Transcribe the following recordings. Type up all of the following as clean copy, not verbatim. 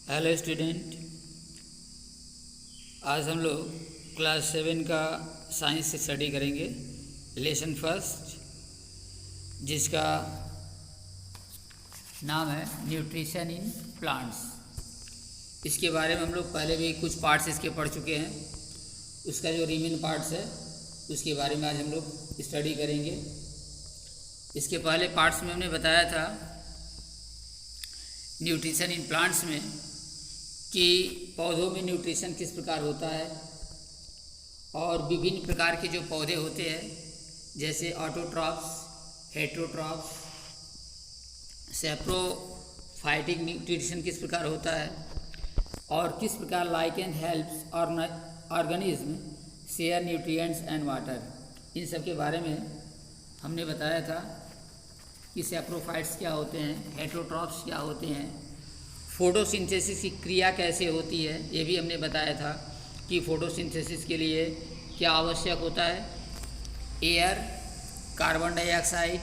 Hello student, आज हम लोग क्लास 7 का साइंस से स्टडी करेंगे। लेसन फर्स्ट, जिसका नाम है न्यूट्रिशन इन प्लांट्स। इसके बारे में हम लोग पहले भी कुछ पार्ट्स इसके पढ़ चुके हैं। उसका जो रिमेन पार्ट्स है उसके बारे में आज हम लोग स्टडी करेंगे। इसके पहले पार्ट्स में हमने बताया था न्यूट्रिशन इन प्लांट्स में कि पौधों में न्यूट्रिशन किस प्रकार होता है और विभिन्न प्रकार के जो पौधे होते हैं जैसे ऑटोट्रॉफ्स, हेटेरोट्रॉफ्स, सैप्रोफाइटिक न्यूट्रिशन किस प्रकार होता है और किस प्रकार lichen helps organism share nutrients and water. इन सब के बारे में हमने बताया था कि सैप्रोफाइट्स क्या होते हैं, हेटेरोट्रॉफ्स क्या होते हैं, फोटोसिंथेसिस की क्रिया कैसे होती है, ये भी हमने बताया था कि फोटोसिंथेसिस के लिए क्या आवश्यक होता है। एयर, कार्बन डाइऑक्साइड,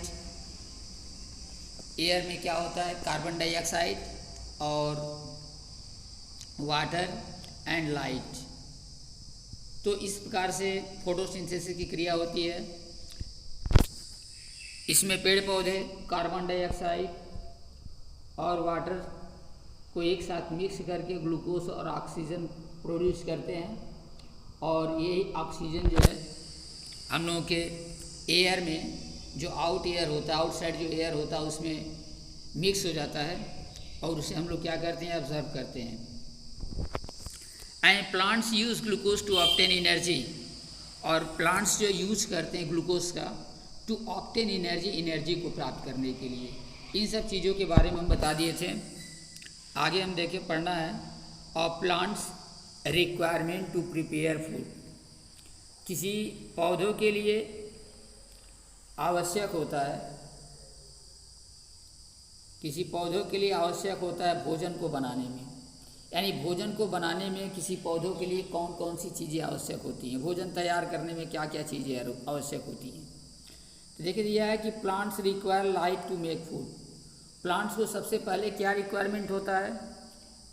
एयर में क्या होता है कार्बन डाइऑक्साइड और वाटर एंड लाइट। तो इस प्रकार से फोटोसिंथेसिस की क्रिया होती है। इसमें पेड़ पौधे कार्बन डाइऑक्साइड और वाटर को एक साथ मिक्स करके ग्लूकोज और ऑक्सीजन प्रोड्यूस करते हैं और यही ऑक्सीजन जो है हम लोगों के एयर में जो आउट एयर होता है, आउटसाइड जो एयर होता है उसमें मिक्स हो जाता है और उसे हम लोग क्या करते हैं, ऑब्जर्व करते हैं। And plants use glucose to obtain energy, और प्लांट्स जो यूज करते हैं ग्लूकोज का टू ऑब्टेन एनर्जी, एनर्जी को प्राप्त करने के लिए। इन सब चीज़ों के बारे में हम बता दिए थे। आगे हम देखें, पढ़ना है और plants requirement to prepare food. किसी पौधों के लिए आवश्यक होता है, किसी पौधों के लिए आवश्यक होता है भोजन को बनाने में, यानी भोजन को बनाने में किसी पौधों के लिए कौन कौन सी चीज़ें आवश्यक होती हैं, भोजन तैयार करने में क्या क्या चीज़ें आवश्यक होती हैं। तो देखिए दिया है कि plants require light to make food. Plants को सबसे पहले क्या रिक्वायरमेंट होता है,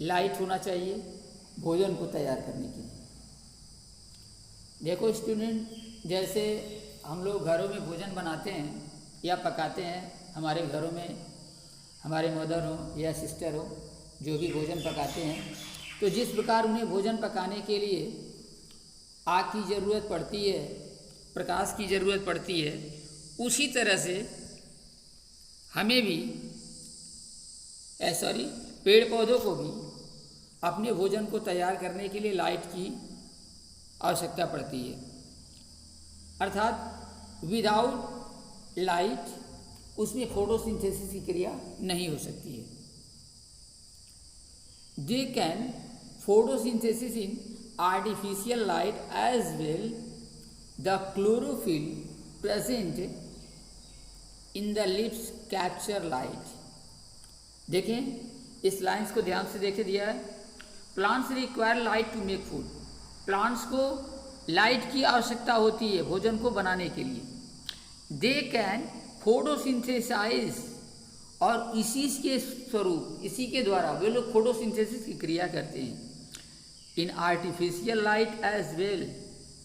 लाइट होना चाहिए भोजन को तैयार करने के लिए। देखो स्टूडेंट, जैसे हम लोग घरों में भोजन बनाते हैं या पकाते हैं, हमारे घरों में हमारे मदर हो या सिस्टर हो जो भी भोजन पकाते हैं, तो जिस प्रकार उन्हें भोजन पकाने के लिए आग की ज़रूरत पड़ती है, प्रकाश की ज़रूरत पड़ती है, उसी तरह से हमें भी पेड़ पौधों को भी अपने भोजन को तैयार करने के लिए लाइट की आवश्यकता पड़ती है। अर्थात विदाउट लाइट उसमें फोटोसिंथेसिस की क्रिया नहीं हो सकती है। They can photosynthesis in artificial light as well. The chlorophyll present in the lips capture light. देखें इस लाइन्स को ध्यान से देखे दिया है, plants require light to make food. Plants को लाइट की आवश्यकता होती है भोजन को बनाने के लिए। दे कैन फोटोसिंथेसाइज, और इसी के स्वरूप, इसी के द्वारा वे लोग फोटोसिंथेसिस की क्रिया करते हैं। In artificial light as well,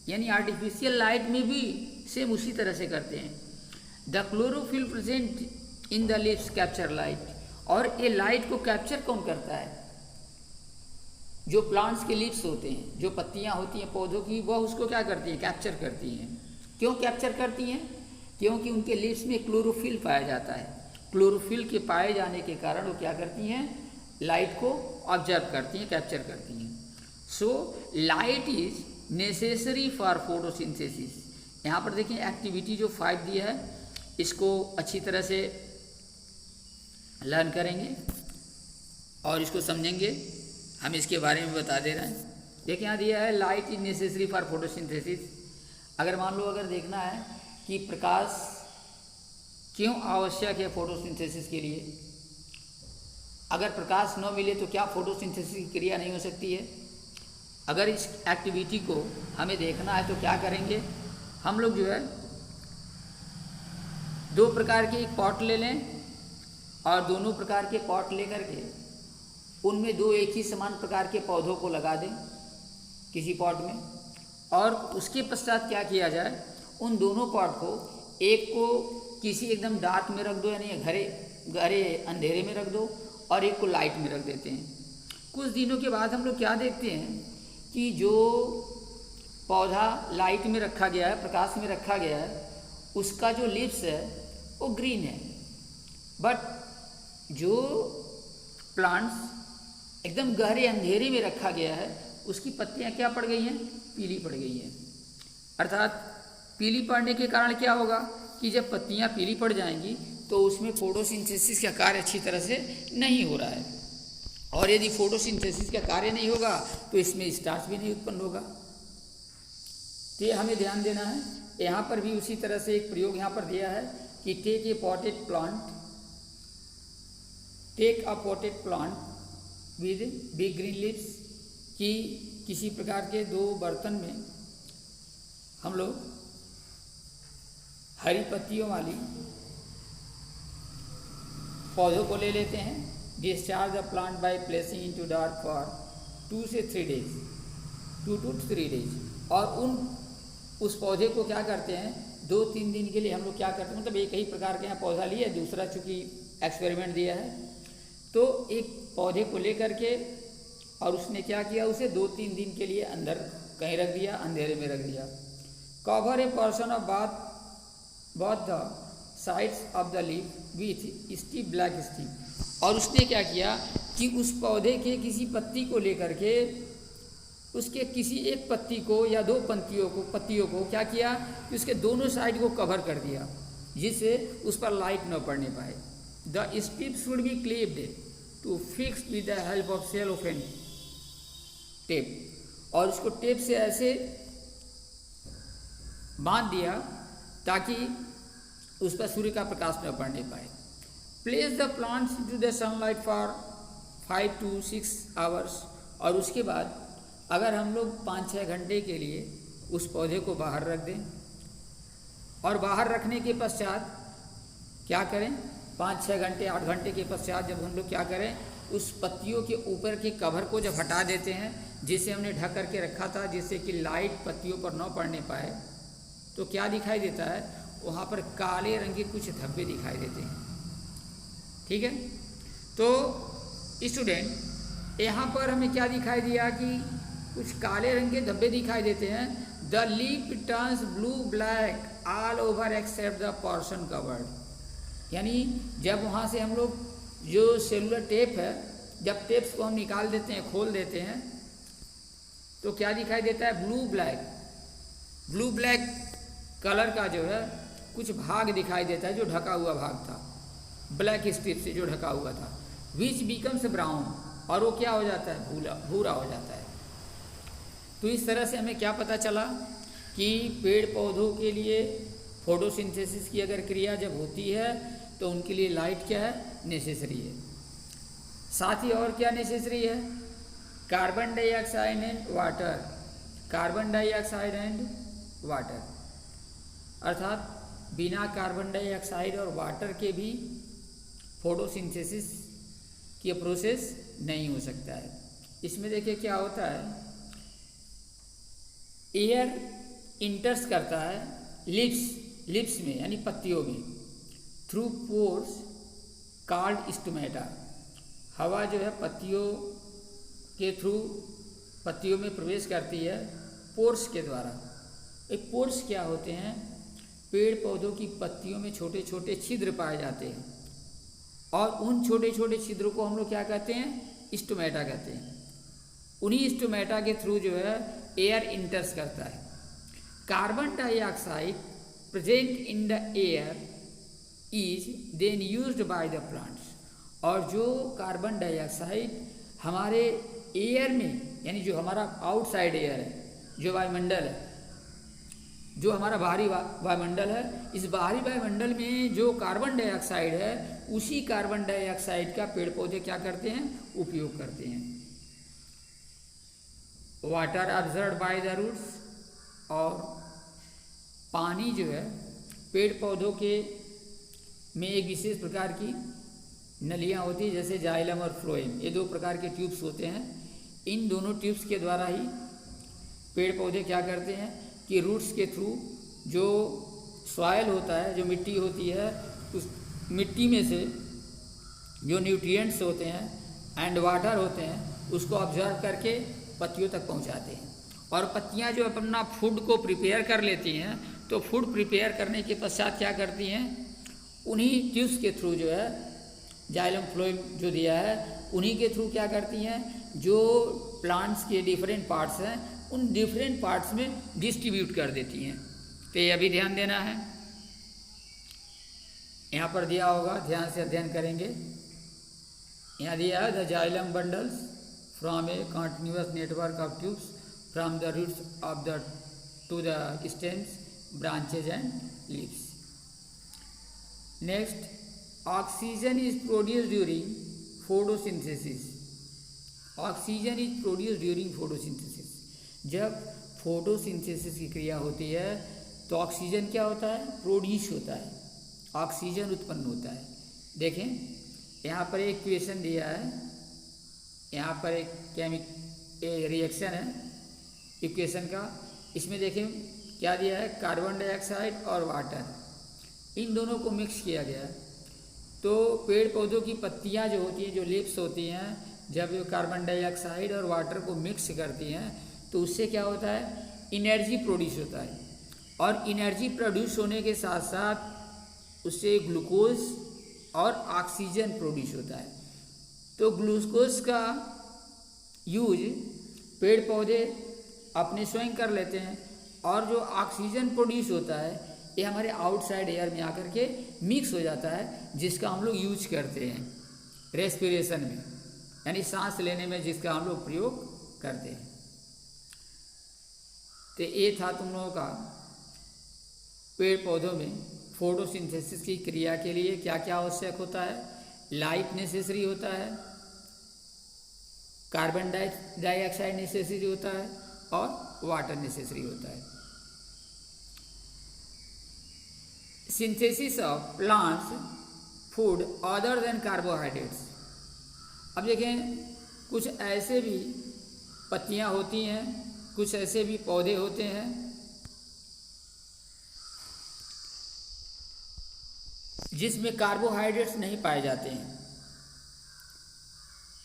यानी आर्टिफिशियल लाइट में भी सेम उसी तरह से करते हैं। The chlorophyll present in the lips capture light, और ये लाइट को कैप्चर कौन करता है, जो प्लांट्स के लिप्स होते हैं, जो पत्तियां होती हैं पौधों की, वह उसको क्या करती हैं, कैप्चर करती हैं। क्यों कैप्चर करती हैं, क्योंकि उनके लिप्स में क्लोरोफिल पाया जाता है। क्लोरोफिल के पाए जाने के कारण वो क्या करती हैं, लाइट को ऑब्जर्व करती हैं, कैप्चर करती हैं। So light is necessary for photosynthesis. यहाँ पर देखिए एक्टिविटी जो 5 दिया है, इसको अच्छी तरह से लर्न करेंगे और इसको समझेंगे। हम इसके बारे में बता दे रहे हैं। देखिए यहाँ दिया है light is necessary for photosynthesis. अगर मान लो अगर देखना है कि प्रकाश क्यों आवश्यक है फोटोसिंथेसिस के लिए, अगर प्रकाश न मिले तो क्या फोटोसिंथेसिस की क्रिया नहीं हो सकती है। अगर इस एक्टिविटी को हमें देखना है तो क्या करेंगे, हम लोग जो है 2 प्रकार के एक पॉट ले लें और दोनों प्रकार के पॉट लेकर के उनमें 2 एक ही समान प्रकार के पौधों को लगा दें किसी पॉट में, और उसके पश्चात क्या किया जाए, उन दोनों पॉट को, एक को किसी एकदम डार्क में रख दो, यानी गहरे अंधेरे में रख दो, और एक को लाइट में रख देते हैं। कुछ दिनों के बाद हम लोग क्या देखते हैं कि जो पौधा लाइट में रखा गया है, प्रकाश में रखा गया है, उसका जो लीव्स है वो ग्रीन है, बट जो प्लांट्स एकदम गहरे अंधेरे में रखा गया है उसकी पत्तियां क्या पड़ गई हैं, पीली पड़ गई हैं। अर्थात पीली पड़ने के कारण क्या होगा कि जब पत्तियां पीली पड़ जाएंगी तो उसमें फोटोसिंथेसिस का कार्य अच्छी तरह से नहीं हो रहा है, और यदि फोटोसिंथेसिस का कार्य नहीं होगा तो इसमें स्टार्च भी नहीं उत्पन्न होगा। तो ये हमें ध्यान देना है। यहाँ पर भी उसी तरह से एक प्रयोग यहाँ पर दिया है कि take a potted plant with big green leaves, कि किसी प्रकार के 2 बर्तन में हम लोग हरी पत्तियों वाली पौधों को ले लेते हैं। Discharge the plant by placing into dark for 2 to 3 days, और उस पौधे को क्या करते हैं, 2-3 दिन के लिए हम लोग क्या करते हैं, मतलब एक ही प्रकार के यहाँ पौधा लिया, दूसरा चूँकि एक्सपेरिमेंट दिया है, तो एक पौधे को लेकर के और उसने क्या किया, उसे 2-3 दिन के लिए अंदर कहीं रख दिया, अंधेरे में रख दिया। Cover a person of both the sides of the leaf with stiff black stem, और उसने क्या किया कि उस पौधे के किसी पत्ती को लेकर के उसके किसी एक पत्ती को या 2 पत्तियों को क्या किया कि उसके दोनों साइड को कवर कर दिया, जिससे उस पर लाइट न पड़ने पाए। The strip should be cleaved to fix with the help of cellophane tape, और उसको टेप से ऐसे बांध दिया ताकि उस पर सूर्य का प्रकाश न पड़ने पाए। Place the plants to the sunlight for 5 to 6 hours, और उसके बाद अगर हम लोग 5-6 घंटे के लिए उस पौधे को बाहर रख दें, और बाहर रखने के पश्चात क्या करें, 5-6 घंटे 8 घंटे के पश्चात जब हम लोग क्या करें, उस पत्तियों के ऊपर के कवर को जब हटा देते हैं, जिसे हमने ढक करके रखा था जिससे कि लाइट पत्तियों पर न पड़ने पाए, तो क्या दिखाई देता है, वहाँ पर काले रंग के कुछ धब्बे दिखाई देते हैं। ठीक है, तो स्टूडेंट यहाँ पर हमें क्या दिखाई दिया कि कुछ काले रंग के धब्बे दिखाई देते हैं। The leaf turns blue black all over except the portion covered, यानी जब वहाँ से हम लोग जो सेलुलर टेप है, जब टेप्स को हम निकाल देते हैं, खोल देते हैं, तो क्या दिखाई देता है, ब्लू ब्लैक कलर का जो है कुछ भाग दिखाई देता है, जो ढका हुआ भाग था, ब्लैक स्ट्रिप से जो ढका हुआ था, विच बिकम्स ब्राउन, और वो क्या हो जाता है, भूरा हो जाता है। तो इस तरह से हमें क्या पता चला कि पेड़ पौधों के लिए फोटोसिंथेसिस की अगर क्रिया जब होती है तो उनके लिए लाइट क्या है, नेसेसरी है। साथ ही और क्या नेसेसरी है, कार्बन डाइऑक्साइड एंड वाटर, अर्थात बिना कार्बन डाइऑक्साइड और वाटर के भी फोटोसिंथेसिस की प्रोसेस नहीं हो सकता है। इसमें देखिए क्या होता है, एयर इंटर्स करता है लिप्स में, यानी पत्तियों में, थ्रू पोर्स कॉल्ड स्टोमेटा। हवा जो है पत्तियों के थ्रू पत्तियों में प्रवेश करती है पोर्स के द्वारा। एक पोर्स क्या होते हैं, पेड़ पौधों की पत्तियों में छोटे छोटे छिद्र पाए जाते हैं, और उन छोटे छोटे छिद्रों को हम लोग क्या कहते हैं, स्टोमेटा कहते हैं। उन्हीं स्टोमेटा के थ्रू जो है एयर इंटर्स करता है। Carbon dioxide present in the air is then used by the plants, और जो कार्बन डाइऑक्साइड हमारे एयर में, यानी जो हमारा आउटसाइड एयर है, जो वायुमंडल है, जो हमारा बाहरी वायुमंडल है, इस बाहरी वायुमंडल में जो कार्बन डाइऑक्साइड है, उसी कार्बन डाइऑक्साइड का पेड़ पौधे क्या करते हैं, उपयोग करते हैं। वाटर अब्जर्व्ड बाय द रूट्स, और पानी जो है पेड़ पौधों के में एक विशेष प्रकार की नलियाँ होती हैं जैसे जाइलम और फ्लोएम, ये दो प्रकार के ट्यूब्स होते हैं। इन दोनों ट्यूब्स के द्वारा ही पेड़ पौधे क्या करते हैं कि रूट्स के थ्रू जो सॉइल होता है, जो मिट्टी होती है, उस मिट्टी में से जो न्यूट्रिएंट्स होते हैं एंड वाटर होते हैं उसको ऑब्जर्व करके पत्तियों तक पहुंचाते हैं। और पत्तियां जो अपना फूड को प्रिपेयर कर लेती हैं, तो फूड प्रिपेयर करने के पश्चात क्या करती हैं, उन्हीं ट्यूब्स के थ्रू जो है जाइलम फ्लोएम जो दिया है उन्हीं के थ्रू क्या करती हैं, जो प्लांट्स के डिफरेंट पार्ट्स हैं उन डिफरेंट पार्ट्स में डिस्ट्रीब्यूट कर देती हैं। तो ये अभी ध्यान देना है, यहाँ पर दिया होगा, ध्यान से अध्ययन करेंगे। यहाँ दिया है the xylem bundles from a continuous network of tubes from the roots of the to the stems branches and leaves. Next, oxygen is produced during photosynthesis. Oxygen is produced during photosynthesis. जब photosynthesis की क्रिया होती है तो oxygen क्या होता है, produce होता है, ऑक्सीजन उत्पन्न होता है। देखें यहाँ पर एक इक्वेशन दिया है, यहाँ पर एक रिएक्शन है इक्वेशन का। इसमें देखें क्या दिया है, कार्बन डाइऑक्साइड और वाटर, इन दोनों को मिक्स किया गया है। तो पेड़ पौधों की पत्तियाँ जो होती हैं, जो लीव्स होती हैं, जब कार्बन डाइऑक्साइड और वाटर को मिक्स करती हैं तो उससे क्या होता है, एनर्जी प्रोड्यूस होता है। और एनर्जी प्रोड्यूस होने के साथ साथ उससे ग्लूकोज और ऑक्सीजन प्रोड्यूस होता है। तो ग्लूकोज का यूज पेड़ पौधे अपने स्वयं कर लेते हैं, और जो ऑक्सीजन प्रोड्यूस होता है ये हमारे आउटसाइड एयर में आकर के मिक्स हो जाता है, जिसका हम लोग यूज करते हैं रेस्पिरेशन में, यानी सांस लेने में जिसका हम लोग प्रयोग करते हैं। तो ये था तुम लोगों का पेड़ पौधों में फोटोसिंथेसिस की क्रिया के लिए क्या क्या आवश्यक होता है। लाइट नेसेसरी होता है, कार्बन डाइऑक्साइड नेसेसरी होता है और वाटर नेसेसरी होता है। Synthesis of plants food other than carbohydrates. अब देखें कुछ ऐसे भी पत्तियां होती हैं, कुछ ऐसे भी पौधे होते हैं जिसमें कार्बोहाइड्रेट्स नहीं पाए जाते हैं,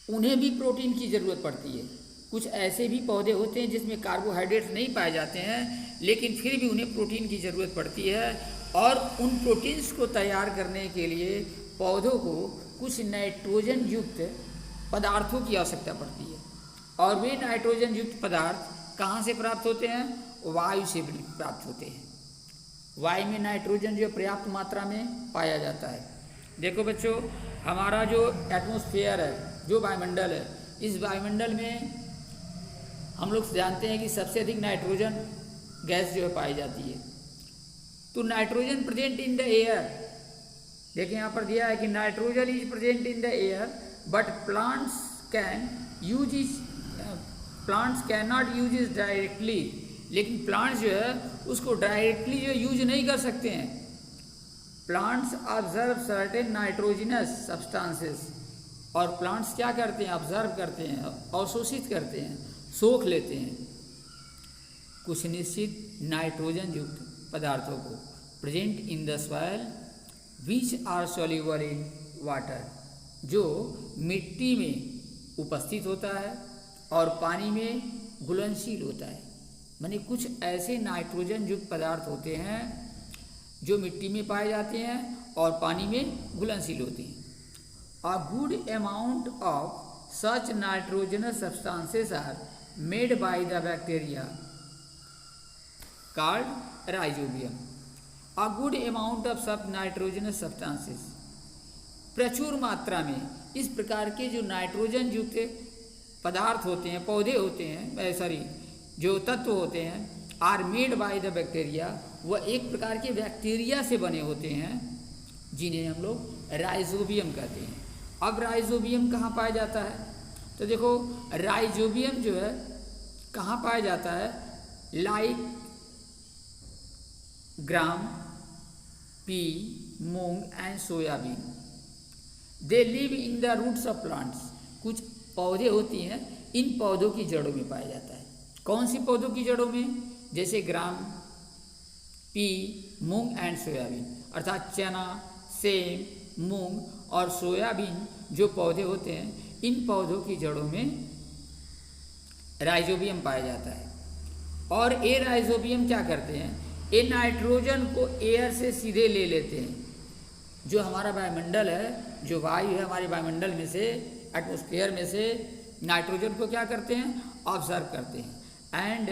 उन्हें भी प्रोटीन की ज़रूरत पड़ती है। कुछ ऐसे भी पौधे होते हैं जिसमें कार्बोहाइड्रेट्स नहीं पाए जाते हैं, लेकिन फिर भी उन्हें प्रोटीन की ज़रूरत पड़ती है, और उन प्रोटीन्स को तैयार करने के लिए पौधों को कुछ नाइट्रोजन युक्त पदार्थों की आवश्यकता पड़ती है। और वे नाइट्रोजन युक्त पदार्थ कहाँ से प्राप्त होते हैं, वायु से प्राप्त होते हैं। वायु में नाइट्रोजन जो पर्याप्त मात्रा में पाया जाता है। देखो बच्चों, हमारा जो एटमॉस्फेयर है, जो वायुमंडल है, इस वायुमंडल में हम लोग जानते हैं कि सबसे अधिक नाइट्रोजन गैस जो है पाई जाती है। तो nitrogen present in the air, देखिए यहाँ पर दिया है कि nitrogen is present in the air but plants can not use is directly. लेकिन प्लांट्स जो है उसको डायरेक्टली जो यूज नहीं कर सकते हैं। Plants observe certain nitrogenous substances, और प्लांट्स क्या करते हैं, ऑब्जर्व करते हैं, अवशोषित करते हैं, सोख लेते हैं कुछ निश्चित नाइट्रोजन युक्त पदार्थों को, present in the soil which are soluble in water, जो मिट्टी में उपस्थित होता है और पानी में घुलनशील होता है। माने कुछ ऐसे नाइट्रोजन युक्त पदार्थ होते हैं जो मिट्टी में पाए जाते हैं और पानी में घुलनशील होते हैं। A good amount of such nitrogenous substances are made by the bacteria called rhizobium. A good amount of such nitrogenous substances, प्रचुर मात्रा में इस प्रकार के जो नाइट्रोजन युक्त पदार्थ होते हैं, पौधे होते हैं, जो तत्व होते हैं, are made by the bacteria, वह एक प्रकार के बैक्टीरिया से बने होते हैं जिन्हें हम लोग राइजोबियम कहते हैं। अब राइजोबियम कहाँ पाया जाता है, तो देखो राइजोबियम जो है कहाँ पाया जाता है, like gram, pea, moong and soybean. They live in the roots of plants, कुछ पौधे होती हैं इन पौधों की जड़ों में पाया जाता है। कौन सी पौधों की जड़ों में? जैसे ग्राम, पी, मूंग एंड सोयाबीन, अर्थात चना, सेम, मूंग और सोयाबीन जो पौधे होते हैं इन पौधों की जड़ों में राइजोबियम पाया जाता है। और ये राइजोबियम क्या करते हैं? ये नाइट्रोजन को एयर से सीधे ले लेते हैं। जो हमारा वायुमंडल है, जो वायु है हमारे वायुमंडल में से, एटमॉस्फेयर में से नाइट्रोजन को क्या करते हैं? ऑब्जर्व करते हैं and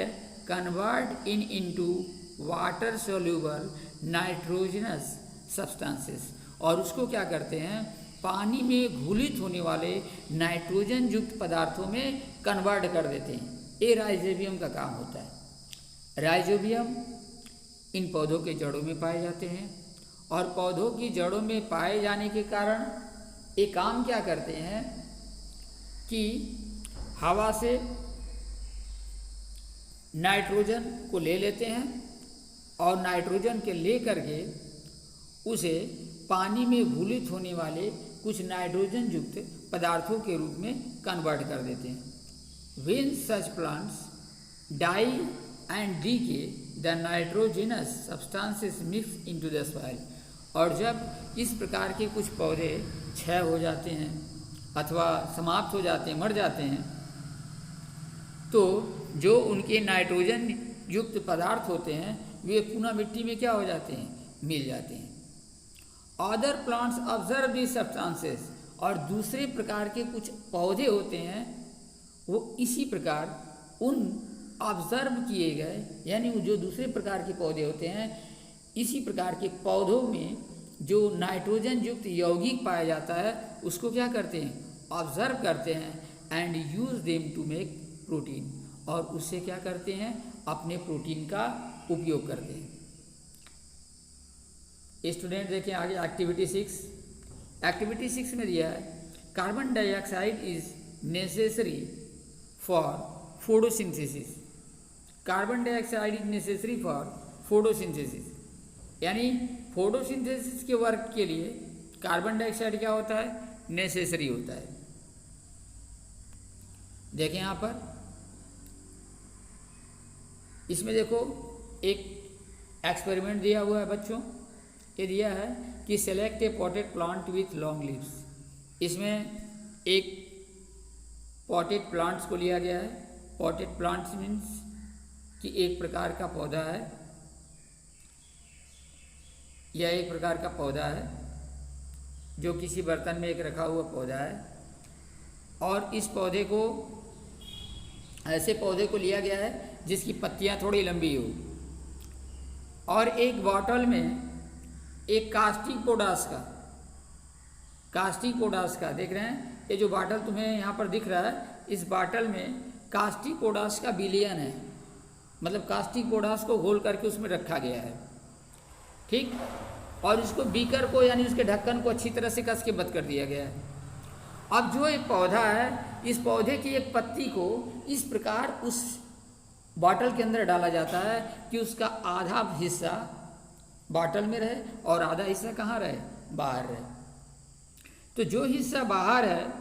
convert into water soluble nitrogenous substances, और उसको क्या करते हैं? पानी में घुलित होने वाले नाइट्रोजन युक्त पदार्थों में कन्वर्ट कर देते हैं। ये राइजोबियम का काम होता है। राइजोबियम इन पौधों के जड़ों में पाए जाते हैं और पौधों की जड़ों में पाए जाने के कारण ये काम क्या करते हैं कि हवा से नाइट्रोजन को ले लेते हैं और नाइट्रोजन के ले करके उसे पानी में घुलित होने वाले कुछ नाइट्रोजन युक्त पदार्थों के रूप में कन्वर्ट कर देते हैं। When such plants die and decay the nitrogenous substances mix into the soil, और जब इस प्रकार के कुछ पौधे क्षय हो जाते हैं अथवा समाप्त हो जाते हैं, मर जाते हैं, तो जो उनके नाइट्रोजन युक्त पदार्थ होते हैं वे पुनः मिट्टी में क्या हो जाते हैं? मिल जाते हैं। Other plants observe this substances, और दूसरे प्रकार के कुछ पौधे होते हैं वो इसी प्रकार उन ऑब्जर्व किए गए, यानी जो दूसरे प्रकार के पौधे होते हैं इसी प्रकार के पौधों में जो नाइट्रोजन युक्त यौगिक पाया जाता है उसको क्या करते हैं? ऑब्जर्व करते हैं and use them to make protein, और उससे क्या करते हैं? अपने प्रोटीन का उपयोग करते हैं। स्टूडेंट देखें आगे एक्टिविटी 6। एक्टिविटी 6 में दिया है carbon dioxide is necessary for photosynthesis. Carbon dioxide is necessary for photosynthesis, यानी फोटोसिंथेसिस के वर्क के लिए कार्बन डाइऑक्साइड क्या होता है? नेसेसरी होता है। देखें यहाँ पर, इसमें देखो एक एक्सपेरिमेंट दिया हुआ है बच्चों। ये दिया है कि select A potted plant with long leaves. इसमें एक पॉटेड प्लांट्स को लिया गया है। पॉटेड प्लांट्स मीन्स कि एक प्रकार का पौधा है, यह एक प्रकार का पौधा है जो किसी बर्तन में एक रखा हुआ पौधा है, और इस पौधे को, ऐसे पौधे को लिया गया है जिसकी पत्तियां थोड़ी लंबी हो, और एक बॉटल में एक कास्टिक पोडास का देख रहे हैं, ये जो बॉटल तुम्हें यहाँ पर दिख रहा है, इस बॉटल में कास्टिक पोडास का विलयन है, मतलब कास्टिक पोडास को घोल करके उसमें रखा गया है, ठीक। और इसको बीकर को यानी उसके ढक्कन को अच्छी तरह से कस के बंद कर दिया गया है। अब जो एक पौधा है, इस पौधे की एक पत्ती को इस प्रकार उस बॉटल के अंदर डाला जाता है कि उसका आधा हिस्सा बॉटल में रहे और आधा हिस्सा कहाँ रहे? बाहर रहे। तो जो हिस्सा बाहर है,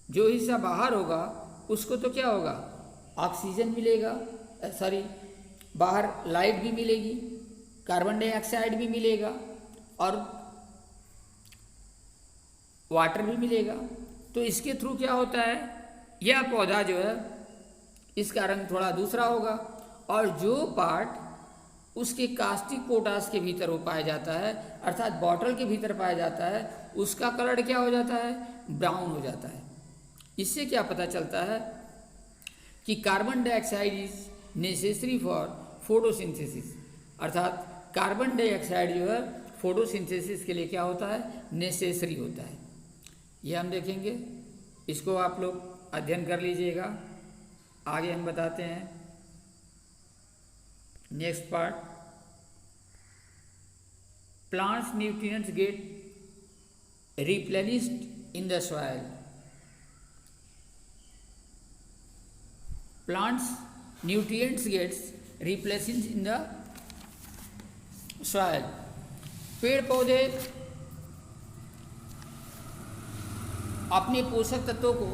जो हिस्सा बाहर होगा उसको तो क्या होगा? ऑक्सीजन मिलेगा, सॉरी बाहर लाइट भी मिलेगी, कार्बन डाइऑक्साइड भी मिलेगा और वाटर भी मिलेगा। तो इसके थ्रू क्या होता है, यह पौधा जो है इसका रंग थोड़ा दूसरा होगा, और जो पार्ट उसके कास्टिक पोटास के भीतर वो पाया जाता है, अर्थात बॉटल के भीतर पाया जाता है, उसका कलर क्या हो जाता है? ब्राउन हो जाता है। इससे क्या पता चलता है कि carbon dioxide is necessary for photosynthesis, अर्थात कार्बन डाइऑक्साइड जो है फोटोसिंथेसिस के लिए क्या होता है? नेसेसरी होता है। यह हम देखेंगे, इसको आप लोग अध्ययन कर लीजिएगा। आगे हम बताते हैं next part, plants nutrients get replenished in the soil. Plants nutrients gets replenished in the soil. पेड़ पौधे अपने पोषक तत्वों को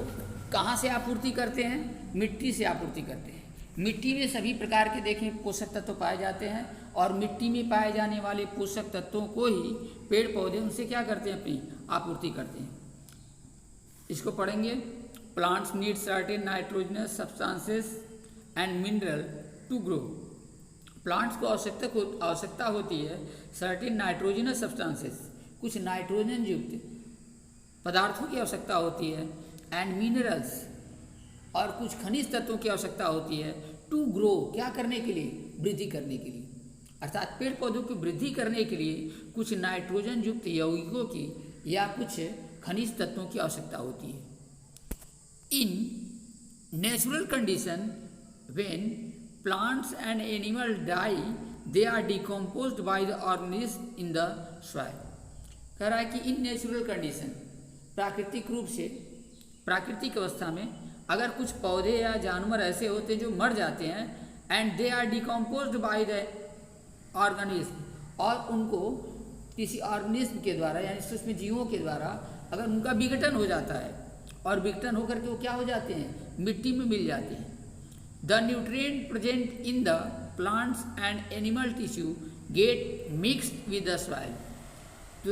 कहाँ से आपूर्ति करते हैं? मिट्टी से आपूर्ति करते हैं। मिट्टी में सभी प्रकार के देखें पोषक तत्व पाए जाते हैं और मिट्टी में पाए जाने वाले पोषक तत्वों को ही पेड़ पौधे उनसे क्या करते हैं? अपनी आपूर्ति करते हैं। इसको पढ़ेंगे। Plants need certain nitrogenous substances and mineral to grow. Plants को आवश्यकता होती है सर्टेन नाइट्रोजनस सब्सटेंसेस, कुछ नाइट्रोजन युक्त पदार्थों की आवश्यकता होती है, एंड मिनरल्स और कुछ खनिज तत्वों की आवश्यकता होती है, टू ग्रो क्या करने के लिए? वृद्धि करने के लिए। अर्थात पेड़ पौधों की वृद्धि करने के लिए कुछ नाइट्रोजन युक्त यौगिकों की या कुछ खनिज तत्वों की आवश्यकता होती है। In natural condition when plants and animal die they are decomposed by the organism in the soil. कह रहा है कि इन नेचुरल कंडीशन, प्राकृतिक रूप से, प्राकृतिक अवस्था में अगर कुछ पौधे या जानवर ऐसे होते हैं जो मर जाते हैं, and they are decomposed by the organism, और उनको किसी ऑर्गेनिज्म के द्वारा यानी सूक्ष्म जीवों के द्वारा अगर उनका विघटन हो जाता है और विघटन होकर के वो क्या हो जाते हैं? मिट्टी में मिल जाते हैं। The nutrient present in the plants and animal tissue get mixed with the soil. तो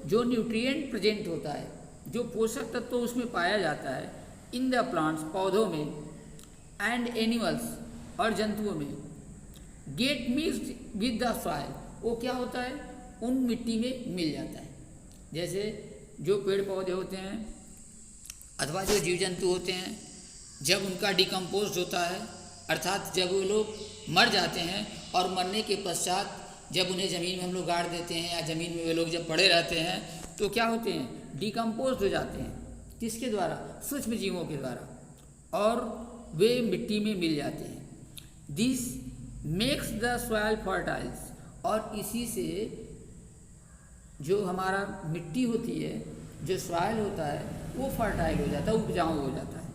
जो न्यूट्रिएंट प्रेजेंट होता है, जो पोषक तत्व उसमें पाया जाता है, इन द प्लांट्स पौधों में, एंड एनिमल्स और जंतुओं में, get mixed with the soil, वो क्या होता है? उन मिट्टी में मिल जाता है। जैसे जो पेड़ पौधे होते हैं अथवा जो जीव जंतु होते हैं, जब उनका डिकम्पोज होता है, अर्थात जब वो लोग मर जाते हैं और मरने के पश्चात जब उन्हें ज़मीन में हम लोग गाड़ देते हैं या ज़मीन में वे लोग जब पड़े रहते हैं तो क्या होते हैं? डिकम्पोज हो जाते हैं। किसके द्वारा? सूक्ष्म जीवों के द्वारा, और वे मिट्टी में मिल जाते हैं। दिस मेक्स द सॉइल फर्टाइल्स, और इसी से जो हमारा मिट्टी होती है, जो सॉइल होता है, वो फर्टाइल हो जाता है, उपजाऊ हो जाता है।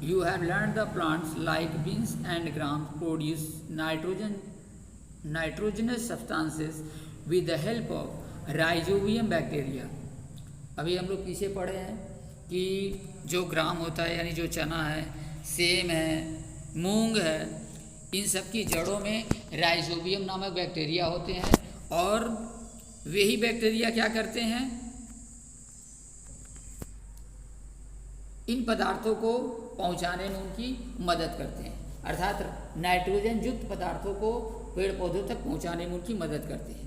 You have learn the plants like beans and gram produce nitrogenous substances with the help of rhizobium bacteria. अभी हम लोग पीछे पढ़े हैं कि जो ग्राम होता है यानी जो चना है, सेम है, मूंग है, इन सब की जड़ों में राइजोबियम नामक बैक्टीरिया होते हैं, और वे ही बैक्टीरिया क्या करते हैं? इन पदार्थों को पहुंचाने में उनकी मदद करते हैं। अर्थात नाइट्रोजन युक्त पदार्थों को पेड़ पौधों तक पहुंचाने में उनकी मदद करते हैं।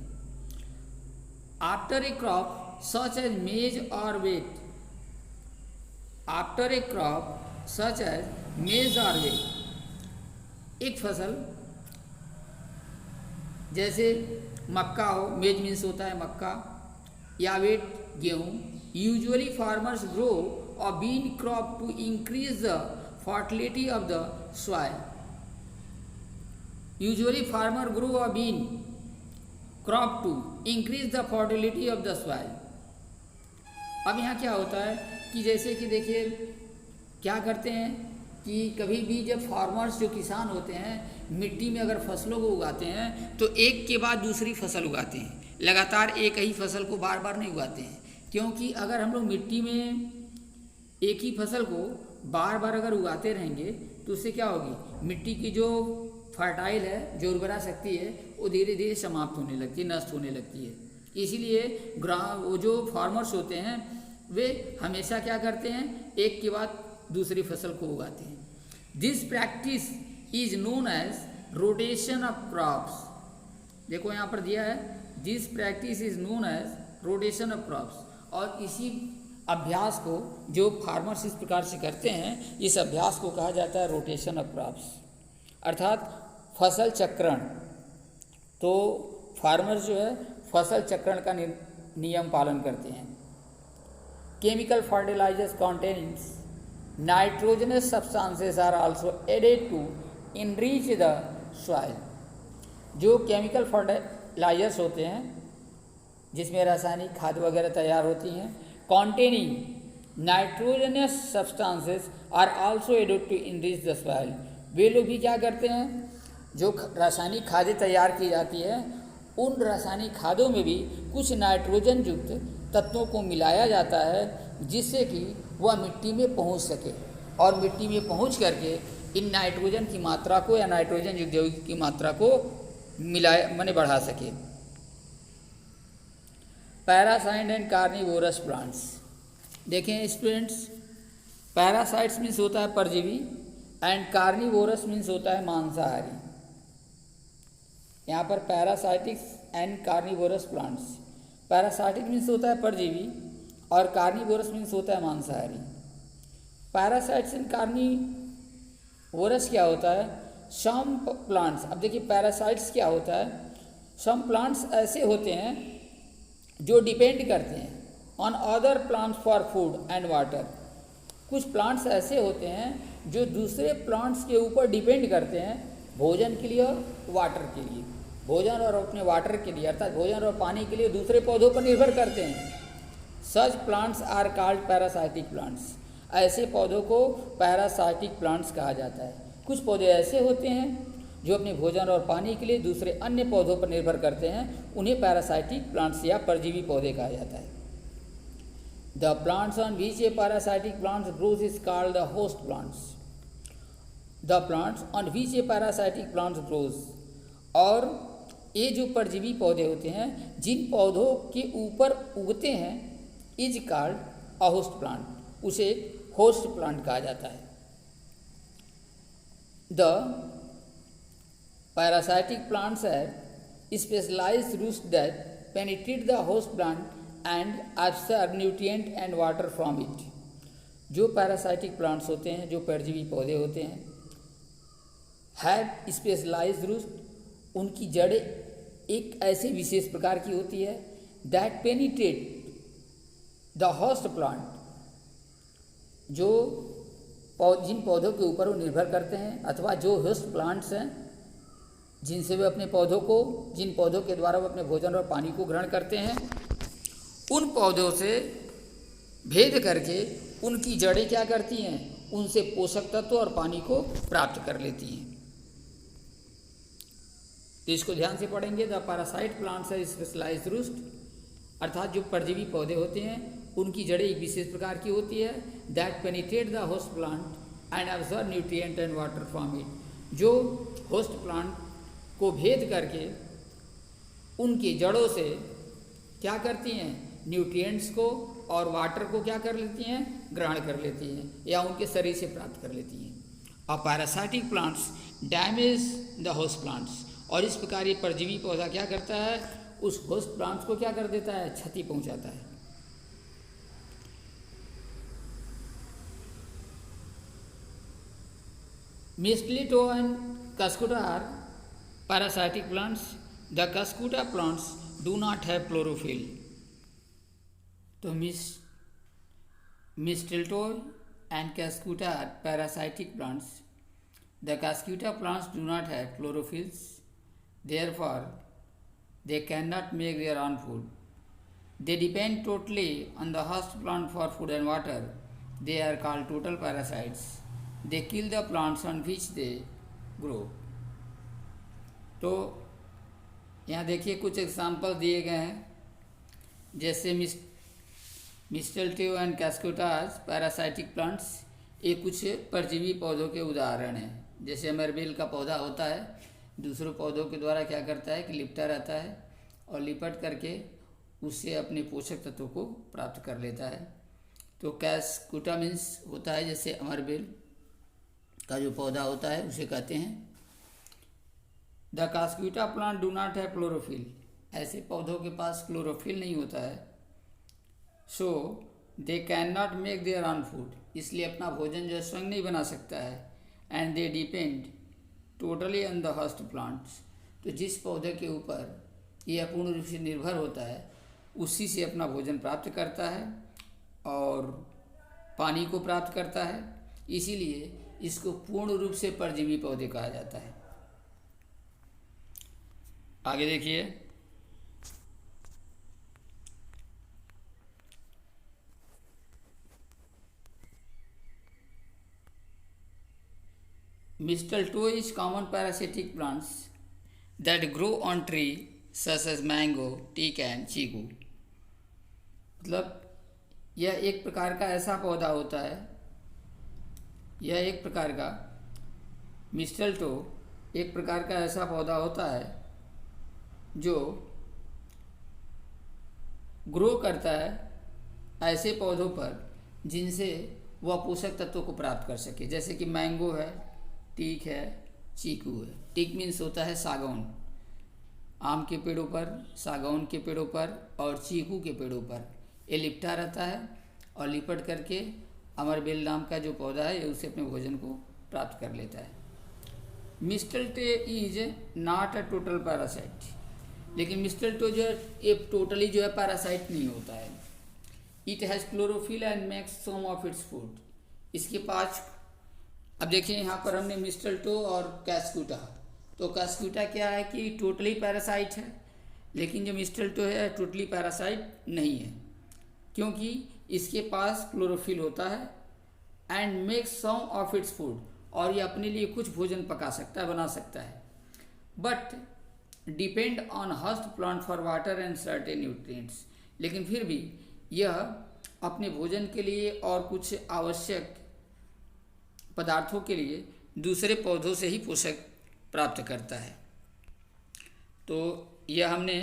After a crop such as maize or wheat, after a crop such as maize or wheat, एक फसल जैसे मक्का हो, मेज मीन्स होता है मक्का, या वेट गेहूँ, usually farmers grow a bean crop to increase the fertility of the soil. Usually farmer grow a bean crop to increase the fertility of the soil. अब यहाँ क्या होता है कि जैसे कि देखिए क्या करते हैं कि कभी भी जब फार्मर्स, जो किसान होते हैं, मिट्टी में अगर फसलों को उगाते हैं तो एक के बाद दूसरी फसल उगाते हैं, लगातार एक ही फसल को बार बार नहीं उगाते हैं। क्योंकि अगर हम लोग मिट्टी में एक ही फसल को बार बार अगर उगाते रहेंगे तो उससे क्या होगी? मिट्टी की जो फर्टाइल है, जो उर्वरा शक्ति है, वो धीरे धीरे समाप्त होने लगती है, नष्ट होने लगती है। इसीलिए वो जो फार्मर्स होते हैं वे हमेशा क्या करते हैं? एक के बाद दूसरी फसल को उगाते हैं। This practice is known as rotation of crops. देखो यहाँ पर दिया है, this practice is known as rotation of crops, और इसी अभ्यास को जो फार्मर्स इस प्रकार से करते हैं, इस अभ्यास को कहा जाता है रोटेशन ऑफ क्रॉप्स, अर्थात फसल चक्रण। तो फार्मर्स जो है फसल चक्रण का नियम पालन करते हैं। Chemical fertilizers containing nitrogenous substances are also added to enrich the soil. जो केमिकल फर्टिलाइजर्स होते हैं जिसमें रासायनिक खाद वगैरह तैयार होती हैं, containing nitrogenous substances are also added to enrich the soil. वे लोग भी क्या करते हैं? जो रासायनिक खादें तैयार की जाती है, उन रासायनिक खादों में भी कुछ नाइट्रोजन युक्त तत्वों को मिलाया जाता है जिससे कि वह मिट्टी में पहुंच सके और मिट्टी में पहुंच करके इन नाइट्रोजन की मात्रा को या नाइट्रोजन युक्त यौगिक की मात्रा को माने बढ़ा सके। Parasite and carnivorous plants. देखें स्टूडेंट्स, पैरासाइट्स मीन्स होता है परजीवी एंड कार्निवोरस मीन्स होता है मांसाहारी। यहाँ पर parasitics and carnivorous plants. Parasitic means होता है परजीवी और कार्निवोरस मीन्स होता है मांसाहारी। पैरासाइट्स एंड कार्निवोरस क्या होता है? सम प्लांट्स, अब देखिए पैरासाइट्स क्या होता है? सम प्लांट्स ऐसे होते हैं जो डिपेंड करते हैं on other plants for food and water. कुछ प्लांट्स ऐसे होते हैं जो दूसरे प्लांट्स के ऊपर डिपेंड करते हैं भोजन के लिए और वाटर के लिए, भोजन और अपने वाटर के लिए अर्थात भोजन और पानी के लिए दूसरे पौधों पर निर्भर करते हैं। Such plants are called parasitic plants. ऐसे पौधों को पैरासाइटिक प्लांट्स कहा जाता है। कुछ पौधे ऐसे होते हैं जो अपने भोजन और पानी के लिए दूसरे अन्य पौधों पर निर्भर करते हैं, उन्हें पैरासाइटिक प्लांट्स या परजीवी पौधे कहा जाता है। The plants on which A parasitic plants grows is called the host plants. The plants on which A parasitic plants grows, और ये जो परजीवी पौधे होते हैं जिन पौधों के ऊपर उगते हैं is called a host plant, उसे होस्ट प्लांट कहा जाता है। The parasitic plants have specialised roots that penetrate the host plant and absorb nutrient and water from it. जो पैरासाइटिक प्लांट्स होते हैं, जो परजीवी पौधे होते हैं, हैव स्पेशलाइज्ड रूट्स, उनकी जड़ें एक ऐसे विशेष प्रकार की होती है that penetrate the host plant, जो जिन पौधों के ऊपर वो निर्भर करते हैं अथवा जो होस्ट प्लांट्स हैं जिनसे वे अपने पौधों को, जिन पौधों के द्वारा वो अपने भोजन और पानी को ग्रहण करते हैं, उन पौधों से भेद करके उनकी जड़ें क्या करती हैं, उनसे पोषक तत्व और पानी को प्राप्त कर लेती हैं। तो इसको ध्यान से पढ़ेंगे। द पैरासाइट प्लांट्स है स्पेशलाइज्ड रूट्स, अर्थात जो परजीवी पौधे होते हैं उनकी जड़ें एक विशेष प्रकार की होती है that penetrate the host plant and absorb nutrient and water from it, जो होस्ट प्लांट को भेद करके उनकी जड़ों से क्या करती हैं, न्यूट्रिएंट्स को और वाटर को क्या कर लेती हैं, ग्रहण कर लेती हैं या उनके शरीर से प्राप्त कर लेती हैं। और parasitic plants damage the host plants, और इस प्रकार ये परजीवी पौधा क्या करता है, उस होस्ट प्लांट्स को क्या कर देता है, क्षति पहुंचाता है। Mistletoe and cuscuta are parasitic plants. The cuscuta plants do not have chlorophyll. तो mistletoe and cuscuta are parasitic plants. The cuscuta plants do not have chlorophylls, therefore they cannot make their own food. They depend totally on the host plant for food and water. They are called total parasites. They kill the plants on which they grow. तो यहाँ देखिए कुछ example दिए गए हैं, जैसे मिस्टलीटो and कस्कुटास parasitic plants, ये कुछ परजीवी पौधों के उदाहरण हैं। जैसे अमरबेल का पौधा होता है, दूसरों पौधों के द्वारा क्या करता है कि लिपटा रहता है और लिपट करके उससे अपने पोषक तत्वों को प्राप्त कर लेता है। तो कस्कुटा मीन्स होता है जैसे अमरबेल का जो पौधा होता है उसे कहते हैं। The cuscuta plant do not have chlorophyll, ऐसे पौधों के पास क्लोरोफिल नहीं होता है। So they can not make their own food, इसलिए अपना भोजन जो स्वयं नहीं बना सकता है। And they depend totally on the host plants, तो जिस पौधे के ऊपर यह पूर्ण रूप से निर्भर होता है उसी से अपना भोजन प्राप्त करता है और पानी को प्राप्त करता है, इसीलिए इसको पूर्ण रूप से परजीवी पौधे कहा जाता है। आगे देखिए, mistletoe is common parasitic plants that grow on tree such as mango, teak and chigu। मतलब यह एक प्रकार का ऐसा पौधा होता है, यह एक प्रकार का मिस्टलटो एक प्रकार का ऐसा पौधा होता है जो ग्रो करता है ऐसे पौधों पर जिनसे वह पोषक तत्वों को प्राप्त कर सके। जैसे कि मैंगो है, टीक है, चीकू है। टीक मीन्स होता है सागौन, आम के पेड़ों पर, सागौन के पेड़ों पर और चीकू के पेड़ों पर ये लिपटा रहता है और लिपट करके अमरबेल नाम का जो पौधा है ये उससे अपने भोजन को प्राप्त कर लेता है। Mistletoe is not a total parasite, लेकिन मिस्टलटो जो है ये टोटली जो है पैरासाइट नहीं होता है। It has chlorophyll and makes some of its food. इसके पास, अब देखिए यहाँ पर हमने मिस्टलटो और कैस्क्यूटा, तो कैस्क्यूटा क्या है कि टोटली पैरासाइट है, लेकिन जो मिस्टलटो है टोटली पैरासाइट नहीं है, क्योंकि इसके पास क्लोरोफिल होता है and makes some of its food, और ये अपने लिए कुछ भोजन पका सकता है, बना सकता है। But depend on host plant for water and certain nutrients, लेकिन फिर भी यह अपने भोजन के लिए और कुछ आवश्यक पदार्थों के लिए दूसरे पौधों से ही पोषक प्राप्त करता है। तो यह हमने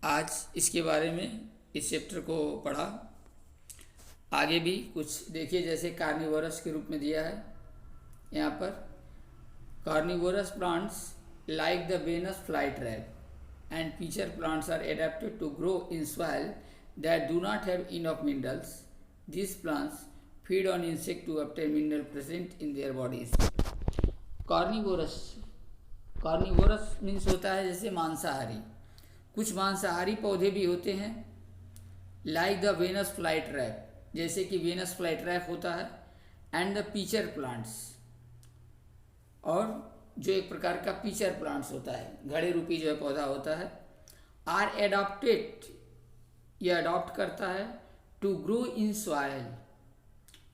आज इसके बारे में इस चैप्टर को पढ़ा। आगे भी कुछ देखिए, जैसे कार्निवोरस के रूप में दिया है यहाँ पर। Carnivorous plants like the Venus flytrap and pitcher plants are adapted to grow in soil that do not have enough minerals. These plants feed on insects to obtain mineral present in their bodies. Carnivorous, carnivorous means होता है जैसे मांसाहारी। कुछ मांसाहारी पौधे भी होते हैं like the Venus flytrap, जैसे कि Venus flytrap होता है, and the pitcher plants, और जो एक प्रकार का पिचर प्लांट्स होता है, घड़े रूपी जो है पौधा होता है, आर एडॉप्टेड, यह अडॉप्ट करता है, टू ग्रो इन सॉइल,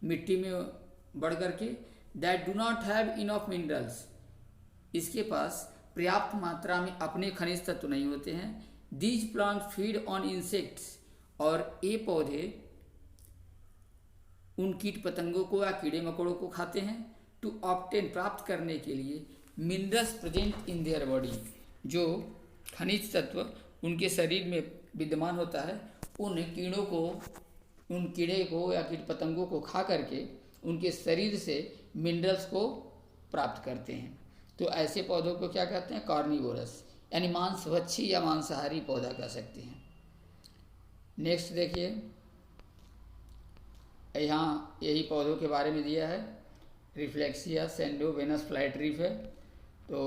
मिट्टी में बढ़ करके, that do not have enough minerals, इसके पास पर्याप्त मात्रा में अपने खनिज तत्व नहीं होते हैं। These plant feed on insects, और ये पौधे उन कीट पतंगों को या कीड़े मकोड़ों को खाते हैं। टू ऑब्टेन, प्राप्त करने के लिए, minerals present in their body, जो खनिज तत्व उनके शरीर में विद्यमान होता है, उन कीड़ों को, उन कीड़े को या कीट पतंगों को खा करके उनके शरीर से मिनरल्स को प्राप्त करते हैं। तो ऐसे पौधों को क्या कहते हैं? कार्निवोरस, यानी मांसभक्षी या मांसाहारी पौधा कह सकते हैं। नेक्स्ट देखिए, यहाँ यही पौधों के बारे में दिया है। रिफ्लेक्सिया सेंडो वेनस फ्लाइट्रीफ है। तो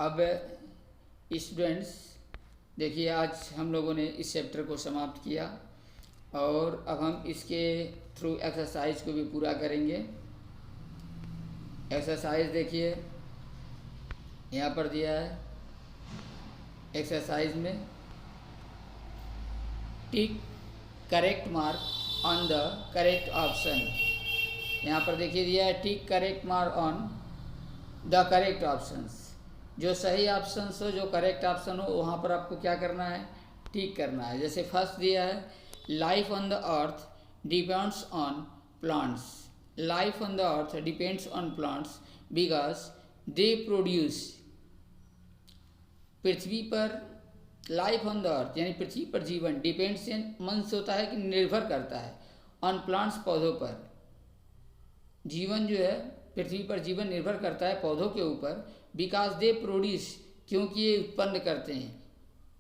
अब स्टूडेंट्स देखिए, आज हम लोगों ने इस चैप्टर को समाप्त किया और अब हम इसके थ्रू एक्सरसाइज को भी पूरा करेंगे। एक्सरसाइज देखिए यहाँ पर दिया है। एक्सरसाइज में tick correct mark on the correct option, यहाँ पर देखिए दिया है tick correct mark on the correct options. जो सही ऑप्शन हो, जो करेक्ट ऑप्शन हो, वहाँ पर आपको क्या करना है? टिक करना है। जैसे फर्स्ट दिया है life on the earth depends on plants, life on the earth depends on plants because they produce. पृथ्वी पर लाइफ ऑन द अर्थ यानी पृथ्वी पर जीवन, डिपेंड्स मन से होता है कि निर्भर करता है, ऑन प्लांट्स पौधों पर। जीवन जो है, पृथ्वी पर जीवन निर्भर करता है पौधों के ऊपर, बिकॉज दे प्रोड्यूस, क्योंकि ये उत्पन्न करते हैं।